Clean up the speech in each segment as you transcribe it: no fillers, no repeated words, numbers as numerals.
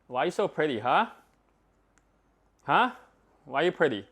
Why are you so pretty, huh? Huh? Why are you pretty?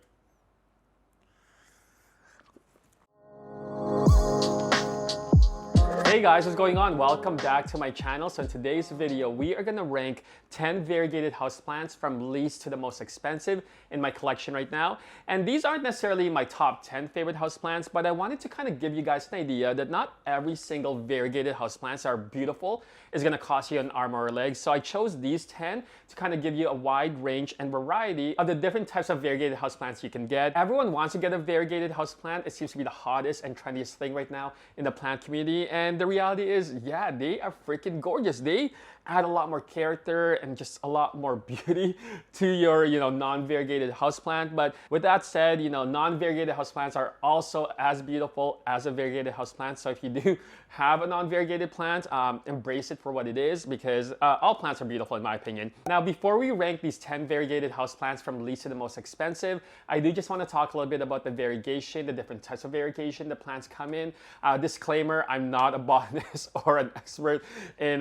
Hey guys, what's going on? Welcome back to my channel. So in today's video, we are gonna rank 10 variegated houseplants from least to the most expensive in my collection right now. And these aren't necessarily my top 10 favorite houseplants, but I wanted to kind of give you guys an idea that not every single variegated houseplants are beautiful, is gonna cost you an arm or a leg. So I chose these 10 to kind of give you a wide range and variety of the different types of variegated houseplants you can get. Everyone wants to get a variegated houseplant. It seems to be the hottest and trendiest thing right now in the plant community. And the reality is, yeah, they are freaking gorgeous. They add a lot more character and just a lot more beauty to your, non-variegated houseplant. But with that said, non-variegated houseplants are also as beautiful as a variegated houseplant. So if you do have a non-variegated plant, embrace it for what it is, because all plants are beautiful in my opinion. Now, before we rank these 10 variegated houseplants from least to the most expensive, I do just want to talk a little bit about the variegation, the different types of variegation the plants come in. Disclaimer, I'm not a botanist or an expert in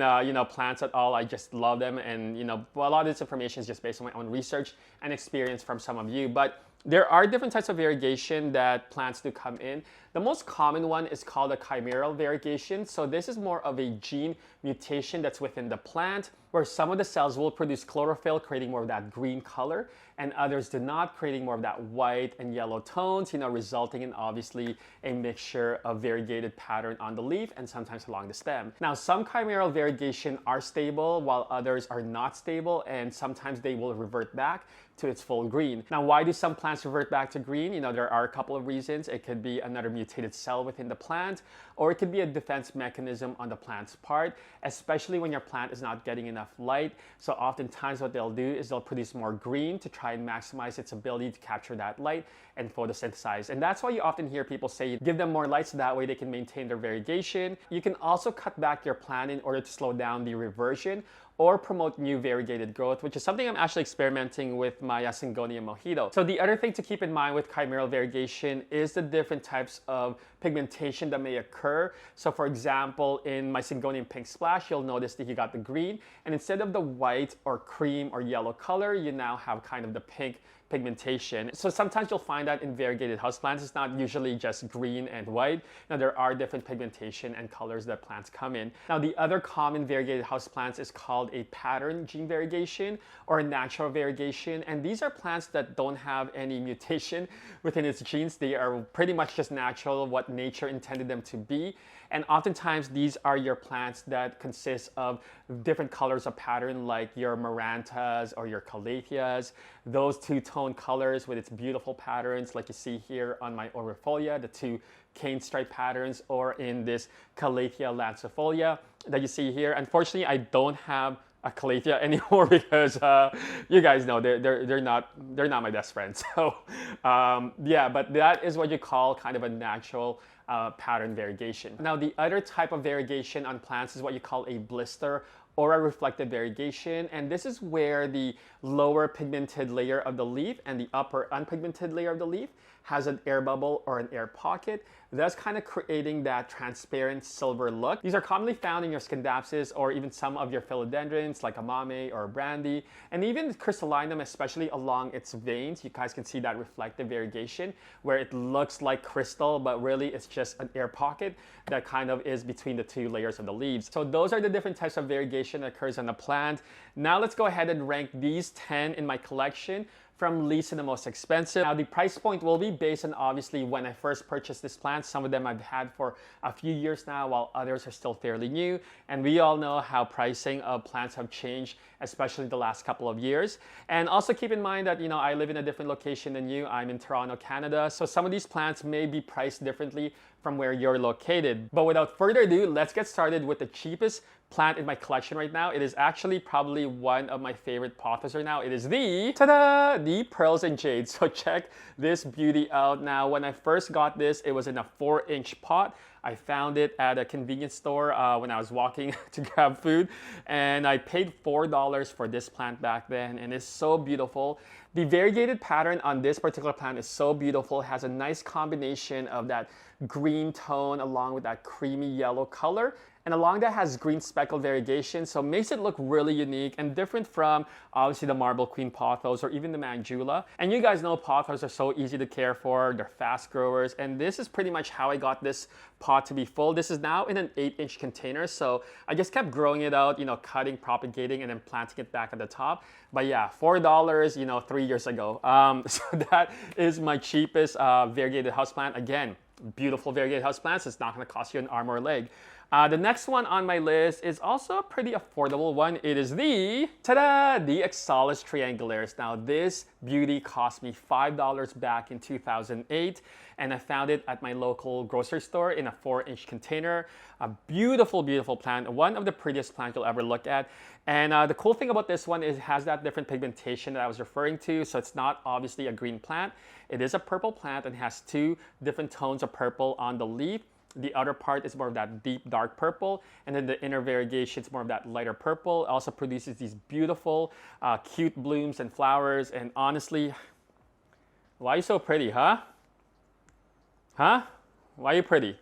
plants at all. I just love them, and a lot of this information is just based on my own research and experience from some of you. But there are different types of variegation that plants do come in. The most common one is called a chimeral variegation. So this is more of a gene mutation that's within the plant, where some of the cells will produce chlorophyll, creating more of that green color, and others do not, creating more of that white and yellow tones, resulting in obviously a mixture of variegated pattern on the leaf and sometimes along the stem. Now, some chimeral variegation are stable while others are not stable, and sometimes they will revert back to its full green. Now, why do some plants revert back to green? There are a couple of reasons. It could be another mutated cell within the plant, or it could be a defense mechanism on the plant's part, especially when your plant is not getting enough light. So oftentimes what they'll do is they'll produce more green to try and maximize its ability to capture that light and photosynthesize. And that's why you often hear people say, give them more light so that way they can maintain their variegation. You can also cut back your plant in order to slow down the reversion or promote new variegated growth, which is something I'm actually experimenting with my syngonium mojito. So the other thing to keep in mind with chimeral variegation is the different types of pigmentation that may occur. So for example, in my syngonium pink splash, you'll notice that you got the green, and instead of the white or cream or yellow color, you now have kind of the pink pigmentation. So sometimes you'll find that in variegated houseplants, it's not usually just green and white. Now there are different pigmentation and colors that plants come in. Now the other common variegated houseplants is called a pattern gene variegation or a natural variegation. And these are plants that don't have any mutation within its genes. They are pretty much just natural, what nature intended them to be. And oftentimes these are your plants that consist of different colors of pattern, like your marantas or your calatheas. Those two-tone colors with its beautiful patterns, like you see here on my aurifolia, the two cane stripe patterns, or in this Calathea lancifolia that you see here. Unfortunately, I don't have a Calathea anymore because you guys know they're not my best friends. So yeah, but that is what you call kind of a natural pattern variegation. Now the other type of variegation on plants is what you call a blister or a reflective variegation, and this is where the lower pigmented layer of the leaf and the upper unpigmented layer of the leaf has an air bubble or an air pocket, thus kind of creating that transparent silver look. These are commonly found in your Scindapsus or even some of your philodendrons like amame or brandy, and even crystallinum, especially along its veins. You guys can see that reflective variegation where it looks like crystal, but really it's just an air pocket that kind of is between the two layers of the leaves. So those are the different types of variegation that occurs on the plant. Now let's go ahead and rank these 10 in my collection from least to the most expensive. Now the price point will be based on obviously when I first purchased this plant. Some of them I've had for a few years now, while others are still fairly new. And we all know how pricing of plants have changed, especially the last couple of years. And also keep in mind that I live in a different location than you. I'm in Toronto, Canada. So some of these plants may be priced differently from where you're located. But without further ado, let's get started with the cheapest plant in my collection right now. It is actually probably one of my favorite pothos right now. It is the, tada, the Pearls and Jade. So check this beauty out. Now, when I first got this, it was in a 4-inch pot. I found it at a convenience store when I was walking to grab food, and I paid $4 for this plant back then, and it's so beautiful. The variegated pattern on this particular plant is so beautiful. It has a nice combination of that green tone along with that creamy yellow color, And along that has green speckled variegation, so makes it look really unique and different from obviously the Marble Queen Pothos or even the Mandula. And you guys know Pothos are so easy to care for, they're fast growers, and this is pretty much how I got this pot to be full. This is now in an 8-inch container, so I just kept growing it out, you know, cutting, propagating, and then planting it back at the top. But yeah, $4, you know, 3 years ago. So that is my cheapest variegated houseplant. Again, beautiful variegated houseplants. It's not going to cost you an arm or a leg. The next one on my list is also a pretty affordable one. It is the, tada, the Exolus triangularis. Now this beauty cost me $5 back in 2008, and I found it at my local grocery store in a 4-inch container. A beautiful, beautiful plant. One of the prettiest plants you'll ever look at. And the cool thing about this one is it has that different pigmentation that I was referring to. So it's not obviously a green plant. It is a purple plant and has 2 different tones of purple on the leaf. The outer part is more of that deep dark purple, and then the inner variegation is more of that lighter purple. It also produces these beautiful, cute blooms and flowers. And honestly, why are you so pretty, huh? Huh? Why are you pretty?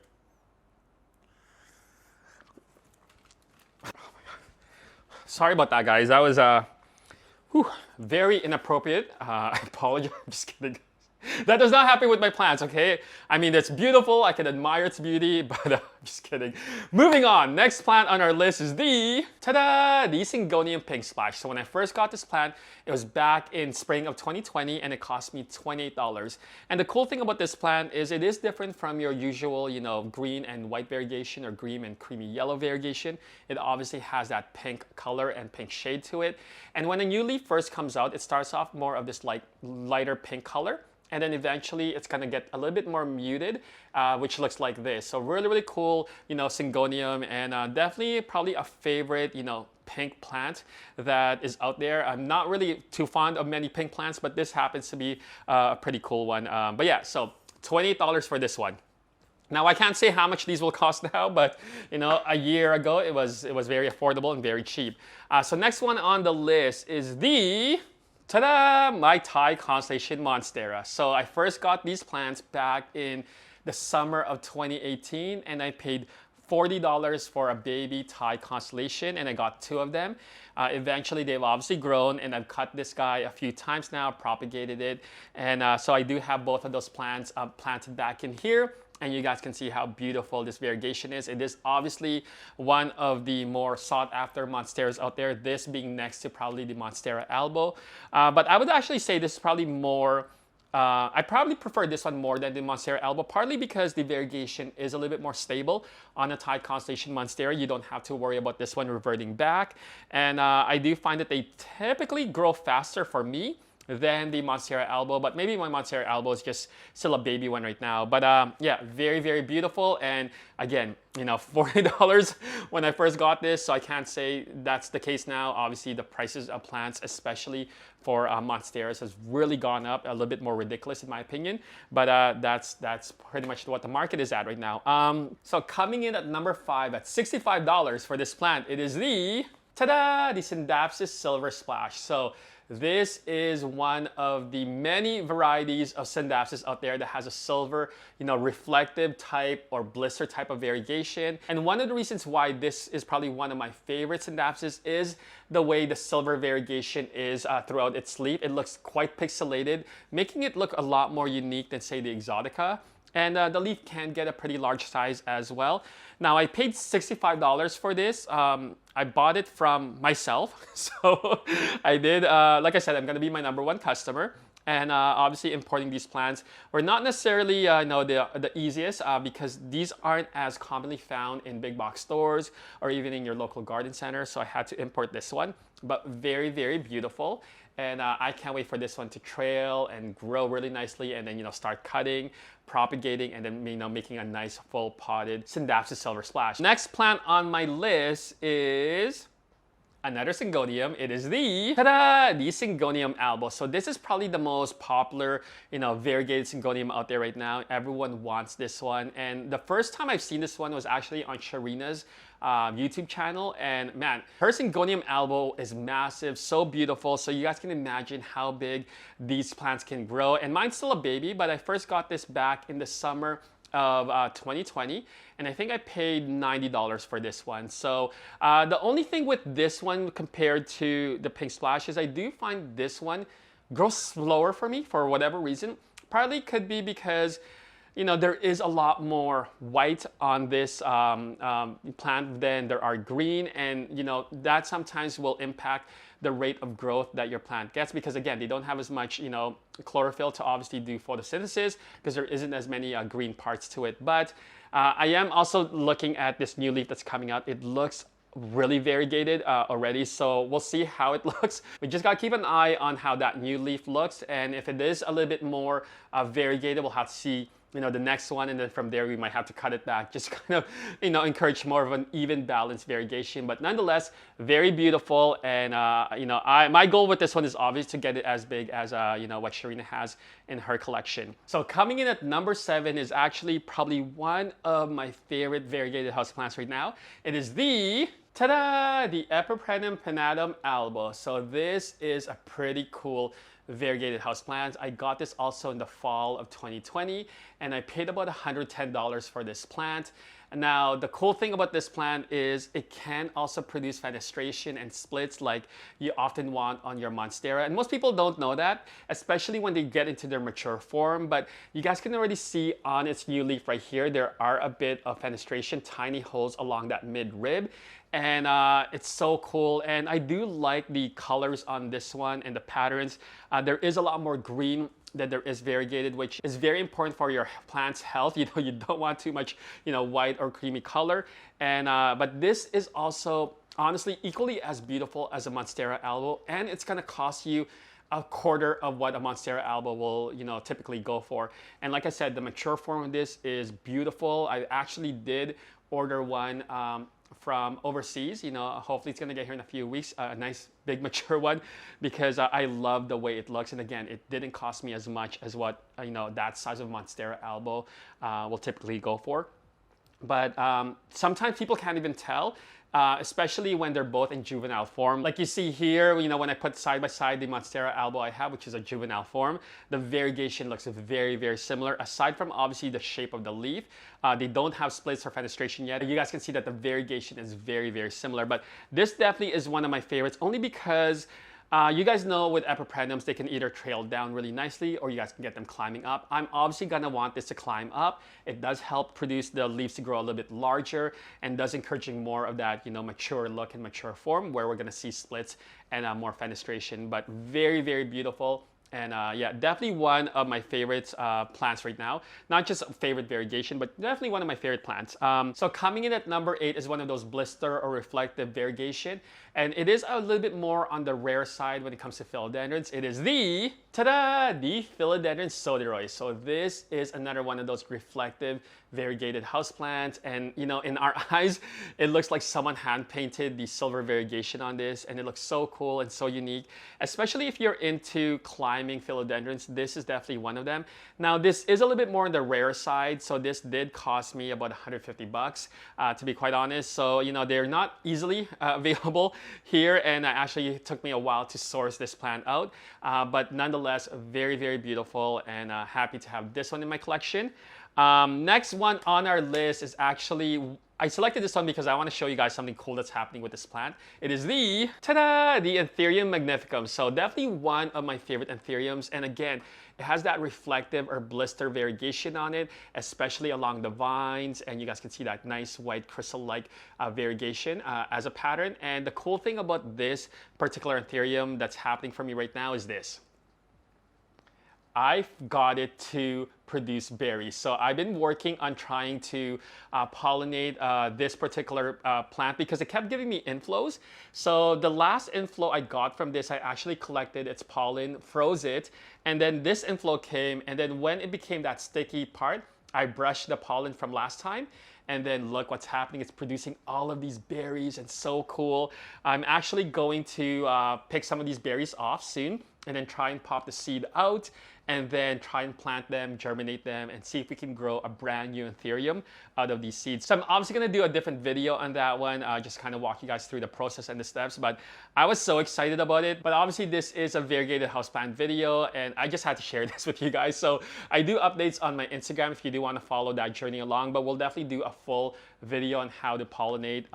Sorry about that, guys. That was very inappropriate. I apologize. I'm just kidding. That does not happen with my plants, okay? I mean, it's beautiful. I can admire its beauty, but I'm just kidding. Moving on. Next plant on our list is the, tada, the Syngonium Pink Splash. So when I first got this plant, it was back in spring of 2020, and it cost me $28. And the cool thing about this plant is it is different from your usual, you know, green and white variegation or green and creamy yellow variegation. It obviously has that pink color and pink shade to it. And when a new leaf first comes out, it starts off more of this like lighter pink color. And then eventually it's gonna get a little bit more muted, which looks like this. So really, really cool, you know, syngonium, and definitely probably a favorite, you know, pink plant that is out there. I'm not really too fond of many pink plants, but this happens to be a pretty cool one. But yeah, so $28 for this one. Now I can't say how much these will cost now, but you know, a year ago it was very affordable and very cheap. So next one on the list is the, ta-da! My Thai constellation Monstera. So I first got these plants back in the summer of 2018, and I paid $40 for a baby Thai constellation, and I got 2 of them. Eventually they've obviously grown, and I've cut this guy a few times now, propagated it, and so I do have both of those plants planted back in here. And you guys can see how beautiful this variegation is. It is obviously one of the more sought after Monsteras out there, this being next to probably the Monstera Albo. But I would actually say this is probably more, I probably prefer this one more than the Monstera Albo, partly because the variegation is a little bit more stable on a Thai constellation Monstera. You don't have to worry about this one reverting back. And I do find that they typically grow faster for me than the Monstera Albo, but maybe my Monstera Albo is just still a baby one right now. But yeah, very, very beautiful. And again, you know, $40 when I first got this, so I can't say that's the case now. Obviously, the prices of plants, especially for Monsteras, has really gone up, a little bit more ridiculous in my opinion. But that's pretty much what the market is at right now. So coming in at number 5 at $65 for this plant, it is the, tada, the Scindapsus Silver Splash. So this is one of the many varieties of Scindapsus out there that has a silver, you know, reflective type or blister type of variegation. And one of the reasons why this is probably one of my favorite Scindapsus is the way the silver variegation is throughout its leaf. It looks quite pixelated, making it look a lot more unique than, say, the Exotica. And the leaf can get a pretty large size as well. Now I paid $65 for this. I bought it from myself. So I did, like I said, I'm gonna be my #1 customer. And obviously importing these plants were not necessarily the easiest because these aren't as commonly found in big box stores or even in your local garden center. So I had to import this one, but very, very beautiful. And I can't wait for this one to trail and grow really nicely, and then, you know, start cutting, propagating, and then, you know, making a nice full potted Scindapsus Silver Splash. Next plant on my list is another syngonium. It is the, tada, the Syngonium Albo. So this is probably the most popular, you know, variegated syngonium out there right now. Everyone wants this one. And the first time I've seen this one was actually on Sharina's YouTube channel, and man, her Syngonium Albo is massive, so beautiful. So you guys can imagine how big these plants can grow. And mine's still a baby, but I first got this back in the summer of 2020, and I think I paid $90 for this one. So the only thing with this one compared to the Pink Splash is I do find this one grows slower for me for whatever reason. Partly could be because there is a lot more white on this plant than there are green, and that sometimes will impact the rate of growth that your plant gets, because again, they don't have as much chlorophyll to obviously do photosynthesis because there isn't as many green parts to it. But I am also looking at this new leaf that's coming out. It looks really variegated already, so we'll see how it looks. We just gotta keep an eye on how that new leaf looks, and if it is a little bit more variegated, we'll have to see the next one, and then from there we might have to cut it back, just kind of encourage more of an even balanced variegation. But nonetheless, very beautiful, and my goal with this one is obvious to get it as big as what Sharina has in her collection. So coming in at number 7 is actually probably one of my favorite variegated houseplants right now. It is the tada, the Penatum Albo. So this is a pretty cool variegated houseplants. I got this also in the fall of 2020, and I paid about $110 for this plant. Now, the cool thing about this plant is it can also produce fenestration and splits like you often want on your Monstera. And most people don't know that, especially when they get into their mature form. But you guys can already see on its new leaf right here, there are a bit of fenestration, tiny holes along that mid-rib. And it's so cool, and I do like the colors on this one and the patterns. There is a lot more green than there is variegated, which is very important for your plant's health. You don't want too much white or creamy color. And but this is also honestly equally as beautiful as a Monstera Albo, and it's gonna cost you a quarter of what a Monstera Albo will typically go for. And like I said, the mature form of this is beautiful. I actually did order one from overseas. Hopefully it's gonna get here in a few weeks, a nice big mature one, because I love the way it looks. And again, it didn't cost me as much as what that size of Monstera Albo will typically go for. But sometimes people can't even tell, especially when they're both in juvenile form. Like you see here, when I put side by side the Monstera Albo I have, which is a juvenile form, the variegation looks very, very similar, aside from obviously the shape of the leaf. They don't have splits or fenestration yet. You guys can see that the variegation is very, very similar. But this definitely is one of my favorites, only because you guys know with epipremnums, they can either trail down really nicely or you guys can get them climbing up. I'm obviously gonna want this to climb up. It does help produce the leaves to grow a little bit larger and does encouraging more of that mature look and mature form where we're gonna see splits and more fenestration. But very, very beautiful. And yeah, definitely one of my favorite plants right now. Not just a favorite variegation, but definitely one of my favorite plants. So coming in at number 8 is one of those blister or reflective variegation. And it is a little bit more on the rare side when it comes to philodendrons. It is the, tada, the Philodendron soderoy. So this is another one of those reflective variegated houseplants. And in our eyes, it looks like someone hand painted the silver variegation on this. And it looks so cool and so unique, especially if you're into climbing philodendrons. This is definitely one of them. Now, this is a little bit more on the rare side. So this did cost me about $150, to be quite honest. So, they're not easily available here, and it actually took me a while to source this plant out, but nonetheless very, very beautiful, and happy to have this one in my collection. Next one on our list is actually, I selected this one because I want to show you guys something cool that's happening with this plant. It is the, tada, the Tadamagnificum. So definitely one of my favorite anthuriums, and again, it has that reflective or blister variegation on it, especially along the vines, and you guys can see that nice white crystal-like variegation as a pattern. And the cool thing about this particular anthurium that's happening for me right now is this. I've got it to produce berries. So I've been working on trying to pollinate this particular plant because it kept giving me inflows. So the last inflow I got from this, I actually collected its pollen, froze it, and then this inflow came, and then when it became that sticky part, I brushed the pollen from last time, and then look what's happening. It's producing all of these berries, and so cool. I'm actually going to pick some of these berries off soon and then try and pop the seed out and then try and plant them, germinate them, and see if we can grow a brand new Anthurium out of these seeds. So I'm obviously gonna do a different video on that one, just kind of walk you guys through the process and the steps, but I was so excited about it. But obviously this is a variegated houseplant video, and I just had to share this with you guys. So I do updates on my Instagram if you do want to follow that journey along, but we'll definitely do a full video on how to pollinate,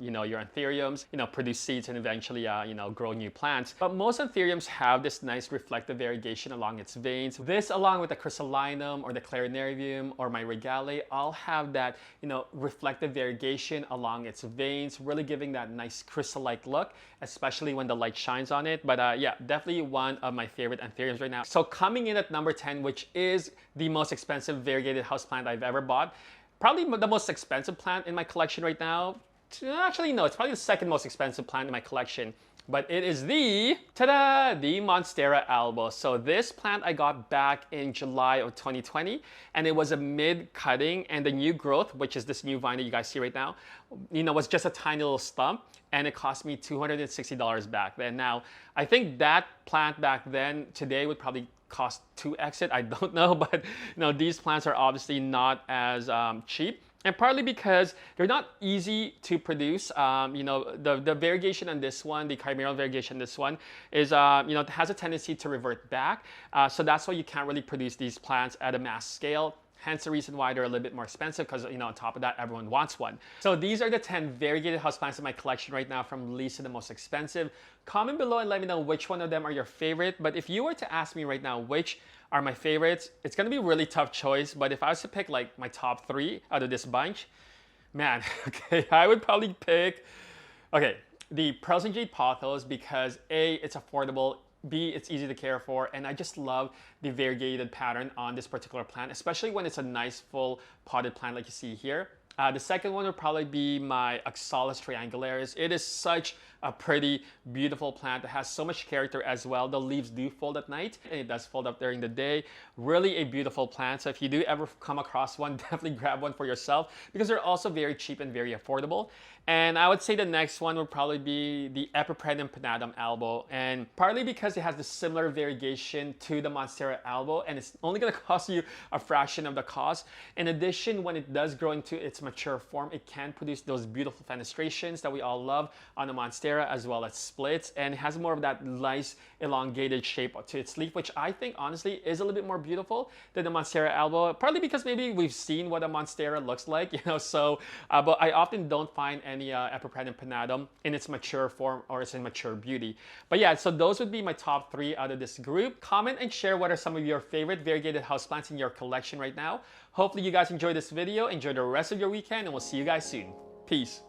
your Anthuriums, produce seeds and eventually, grow new plants. But most Anthuriums have this nice reflective variegation along its veins. This, along with the Chrysolinum or the Clarinarium or my Regale, all have that, reflective variegation along its veins, really giving that nice crystal-like look, especially when the light shines on it. But yeah, definitely one of my favorite Anthuriums right now. So coming in at number 10, which is the most expensive variegated houseplant I've ever bought, probably the most expensive plant in my collection right now. Actually, no, it's probably the second most expensive plant in my collection. But it is the, tada, the Monstera Albo. So this plant I got back in July of 2020, and it was a mid-cutting, and the new growth, which is this new vine that you guys see right now, was just a tiny little stump, and it cost me $260 back then. Now, I think that plant back then, today would probably cost 2x it, I don't know, but these plants are obviously not as cheap. And partly because they're not easy to produce. The variegation on this one, the Chimera Variegation on this one, is, it has a tendency to revert back. So that's why you can't really produce these plants at a mass scale. Hence the reason why they're a little bit more expensive, because on top of that, everyone wants one. So these are the 10 variegated houseplants in my collection right now, from least to the most expensive. Comment below and let me know which one of them are your favorite. But if you were to ask me right now which are my favorites, it's gonna be a really tough choice. But if I was to pick like my top 3 out of this bunch, man, okay, I would probably pick, the Pearls and Jade Pothos, because A, it's affordable, B, it's easy to care for, and I just love the variegated pattern on this particular plant, especially when it's a nice full potted plant like you see here. The second one would probably be my Exolus triangularis. It is such a pretty, beautiful plant that has so much character as well. The leaves do fold at night, and it does fold up during the day. Really a beautiful plant. So if you do ever come across one, definitely grab one for yourself, because they're also very cheap and very affordable. And I would say the next one would probably be the Epipremnum penatum albo, and partly because it has the similar variegation to the Monstera Albo, and it's only going to cost you a fraction of the cost. In addition, when it does grow into its mature form, it can produce those beautiful fenestrations that we all love on the Monstera, as well as splits, and it has more of that nice elongated shape to its leaf, which I think honestly is a little bit more beautiful than the Monstera Albo, partly because maybe we've seen what a Monstera looks like, but I often don't find any Epipremnum penatum in its mature form or its immature beauty. But yeah, so those would be my top 3 out of this group. Comment and share what are some of your favorite variegated houseplants in your collection right now. Hopefully you guys enjoyed this video. Enjoy the rest of your weekend, and we'll see you guys soon. Peace.